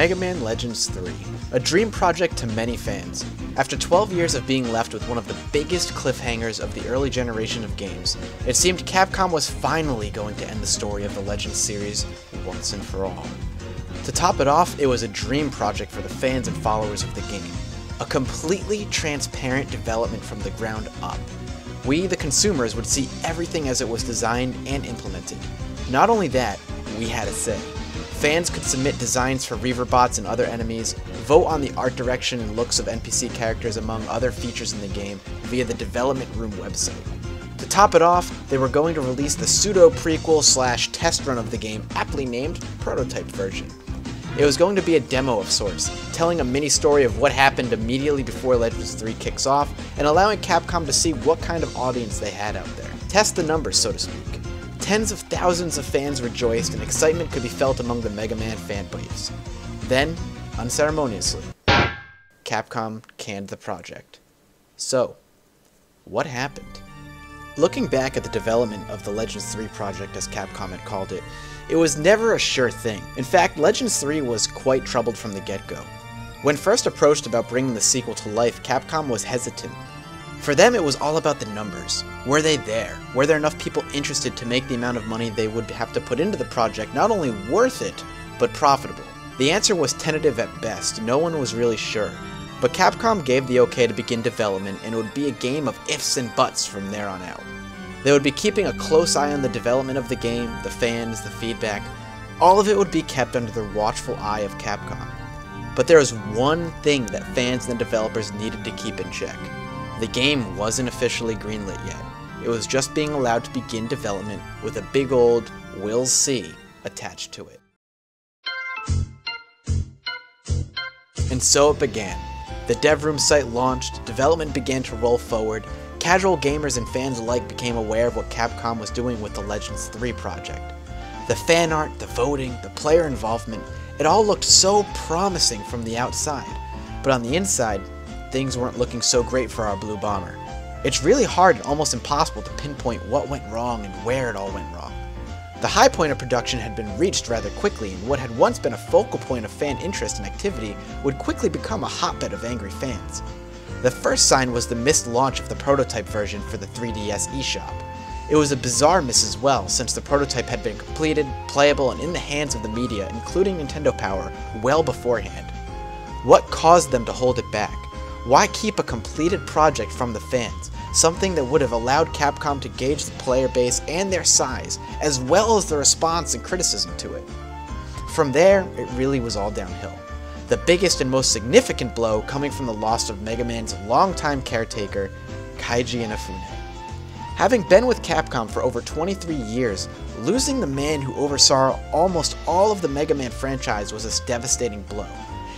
Mega Man Legends 3, a dream project to many fans. After 12 years of being left with one of the biggest cliffhangers of the early generation of games, it seemed Capcom was finally going to end the story of the Legends series once and for all. To top it off, it was a dream project for the fans and followers of the game. A completely transparent development from the ground up. We, the consumers, would see everything as it was designed and implemented. Not only that, we had a say. Fans could submit designs for Reaverbots and other enemies, vote on the art direction and looks of NPC characters among other features in the game via the Development Room website. To top it off, they were going to release the pseudo-prequel/test run of the game, aptly named Prototype version. It was going to be a demo of sorts, telling a mini-story of what happened immediately before Legends 3 kicks off, and allowing Capcom to see what kind of audience they had out there. Test the numbers, so to speak. Tens of thousands of fans rejoiced, and excitement could be felt among the Mega Man fan base. Then, unceremoniously, Capcom canned the project. So, what happened? Looking back at the development of the Legends 3 project, as Capcom had called it, it was never a sure thing. In fact, Legends 3 was quite troubled from the get-go. When first approached about bringing the sequel to life, Capcom was hesitant. For them, it was all about the numbers. Were they there? Were there enough people interested to make the amount of money they would have to put into the project not only worth it, but profitable? The answer was tentative at best. No one was really sure. But Capcom gave the okay to begin development, and it would be a game of ifs and buts from there on out. They would be keeping a close eye on the development of the game, the fans, the feedback. All of it would be kept under the watchful eye of Capcom. But there was one thing that fans and developers needed to keep in check. The game wasn't officially greenlit yet. It was just being allowed to begin development with a big old "we'll see" attached to it. And so it began. The dev room site launched, development began to roll forward. Casual gamers and fans alike became aware of what Capcom was doing with the Legends 3 project. The fan art, the voting, the player involvement, it all looked so promising from the outside. But on the inside, things weren't looking so great for our Blue Bomber. It's really hard and almost impossible to pinpoint what went wrong and where it all went wrong. The high point of production had been reached rather quickly, and what had once been a focal point of fan interest and activity would quickly become a hotbed of angry fans. The first sign was the missed launch of the prototype version for the 3DS eShop. It was a bizarre miss as well, since the prototype had been completed, playable, and in the hands of the media, including Nintendo Power, well beforehand. What caused them to hold it back? Why keep a completed project from the fans, something that would have allowed Capcom to gauge the player base and their size, as well as the response and criticism to it? From there, it really was all downhill. The biggest and most significant blow coming from the loss of Mega Man's longtime caretaker, Keiji Inafune. Having been with Capcom for over 23 years, losing the man who oversaw almost all of the Mega Man franchise was a devastating blow.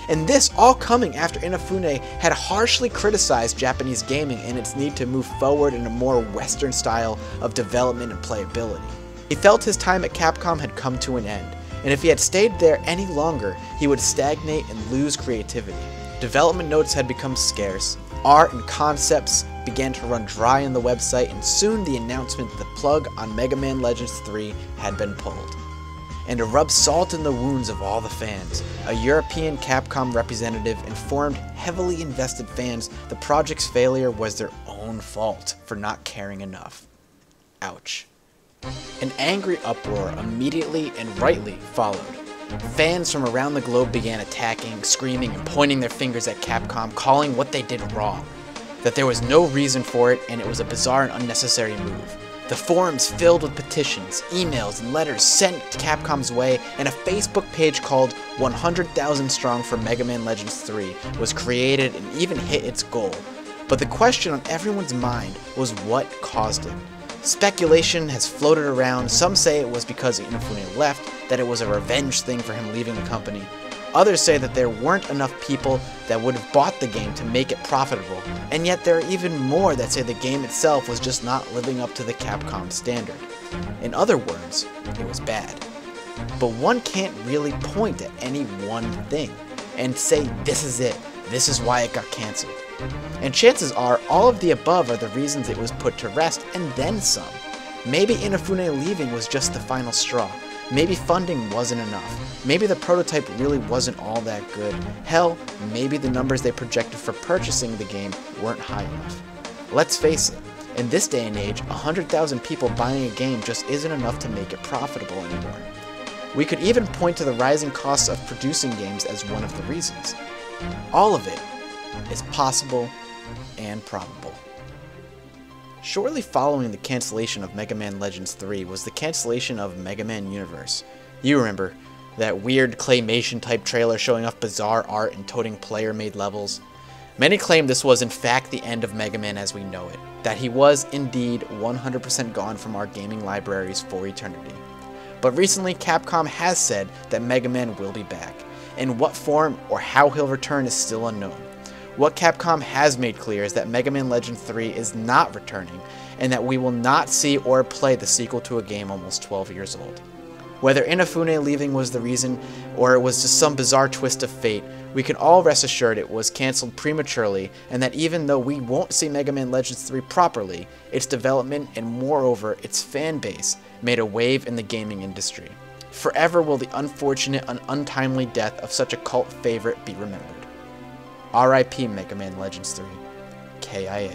And this all coming after Inafune had harshly criticized Japanese gaming and its need to move forward in a more Western style of development and playability. He felt his time at Capcom had come to an end, and if he had stayed there any longer, he would stagnate and lose creativity. Development notes had become scarce, art and concepts began to run dry on the website, and soon the announcement that the plug on Mega Man Legends 3 had been pulled. And to rub salt in the wounds of all the fans, a European Capcom representative informed heavily invested fans the project's failure was their own fault for not caring enough. Ouch. An angry uproar immediately and rightly followed. Fans from around the globe began attacking, screaming, and pointing their fingers at Capcom, calling what they did wrong. That there was no reason for it, and it was a bizarre and unnecessary move. The forums filled with petitions, emails, and letters sent Capcom's way, and a Facebook page called 100,000 Strong for Mega Man Legends 3 was created and even hit its goal. But the question on everyone's mind was what caused it. Speculation has floated around. Some say it was because Inafune left, that it was a revenge thing for him leaving the company. Others say that there weren't enough people that would have bought the game to make it profitable, and yet there are even more that say the game itself was just not living up to the Capcom standard. In other words, it was bad. But one can't really point at any one thing and say this is it, this is why it got cancelled. And chances are all of the above are the reasons it was put to rest, and then some. Maybe Inafune leaving was just the final straw. Maybe funding wasn't enough. Maybe the prototype really wasn't all that good. Hell, maybe the numbers they projected for purchasing the game weren't high enough. Let's face it, in this day and age, 100,000 people buying a game just isn't enough to make it profitable anymore. We could even point to the rising costs of producing games as one of the reasons. All of it is possible and probable. Shortly following the cancellation of Mega Man Legends 3 was the cancellation of Mega Man Universe. You remember, that weird claymation type trailer showing off bizarre art and toting player-made levels. Many claim this was in fact the end of Mega Man as we know it, that he was indeed 100% gone from our gaming libraries for eternity. But recently Capcom has said that Mega Man will be back. In what form or how he'll return is still unknown. What Capcom has made clear is that Mega Man Legends 3 is not returning, and that we will not see or play the sequel to a game almost 12 years old. Whether Inafune leaving was the reason, or it was just some bizarre twist of fate, we can all rest assured it was cancelled prematurely, and that even though we won't see Mega Man Legends 3 properly, its development and moreover its fan base made a wave in the gaming industry. Forever will the unfortunate and untimely death of such a cult favorite be remembered. R.I.P. Mega Man Legends 3. KIA.